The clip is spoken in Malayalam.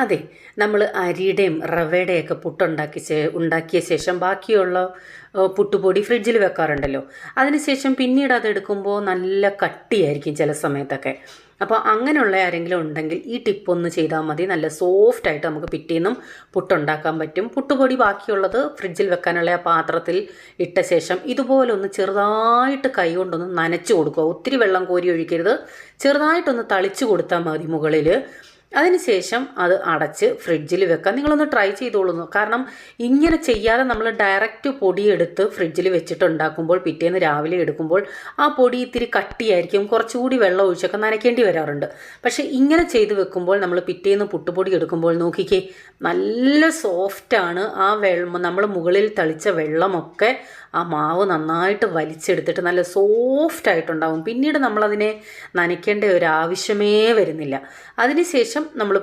അതെ. നമ്മൾ അരിയുടെയും റവയുടെയൊക്കെ ഉണ്ടാക്കിയ ശേഷം ബാക്കിയുള്ള പുട്ടുപൊടി ഫ്രിഡ്ജിൽ വെക്കാറുണ്ടല്ലോ. അതിനുശേഷം പിന്നീട് അതെടുക്കുമ്പോൾ നല്ല കട്ടിയായിരിക്കും ചില സമയത്തൊക്കെ. അപ്പോൾ അങ്ങനെയുള്ള ആരെങ്കിലും ഉണ്ടെങ്കിൽ ഈ ടിപ്പൊന്ന് ചെയ്താൽ മതി. നല്ല സോഫ്റ്റായിട്ട് നമുക്ക് പിറ്റേന്നും പുട്ടുണ്ടാക്കാൻ പറ്റും. പുട്ടുപൊടി ബാക്കിയുള്ളത് ഫ്രിഡ്ജിൽ വെക്കാനുള്ള ആ പാത്രത്തിൽ ഇട്ട ശേഷം ഇതുപോലൊന്ന് ചെറുതായിട്ട് കൈ കൊണ്ടൊന്ന് നനച്ച് കൊടുക്കുക. ഒത്തിരി വെള്ളം കോരി ഒഴിക്കരുത്. ചെറുതായിട്ടൊന്ന് തളിച്ച് കൊടുത്താൽ മതി മുകളിൽ. അതിനുശേഷം അത് അടച്ച് ഫ്രിഡ്ജിൽ വെക്കാം. നിങ്ങളൊന്ന് ട്രൈ ചെയ്തോളൂ. കാരണം ഇങ്ങനെ ചെയ്യാതെ നമ്മൾ ഡയറക്റ്റ് പൊടിയെടുത്ത് ഫ്രിഡ്ജിൽ വെച്ചിട്ട് ഉണ്ടാക്കുമ്പോൾ പിറ്റേന്ന് രാവിലെ എടുക്കുമ്പോൾ ആ പൊടി ഇത്തിരി കട്ടിയായിരിക്കും. കുറച്ചുകൂടി വെള്ളം ഒഴിച്ചൊക്കെ നനയ്ക്കേണ്ടി വരാറുണ്ട്. പക്ഷേ ഇങ്ങനെ ചെയ്ത് വെക്കുമ്പോൾ നമ്മൾ പിറ്റേന്ന് പുട്ടുപൊടി എടുക്കുമ്പോൾ നോക്കിക്കേ, നല്ല സോഫ്റ്റാണ്. ആ നമ്മൾ മുകളിൽ തളിച്ച വെള്ളമൊക്കെ ആ മാവ് നന്നായിട്ട് വലിച്ചെടുത്തിട്ട് നല്ല സോഫ്റ്റായിട്ടുണ്ടാവും. പിന്നീട് നമ്മളതിനെ നനയ്ക്കേണ്ട ഒരു ആവശ്യമേ വരുന്നില്ല. അതിനുശേഷം നമ്മൾ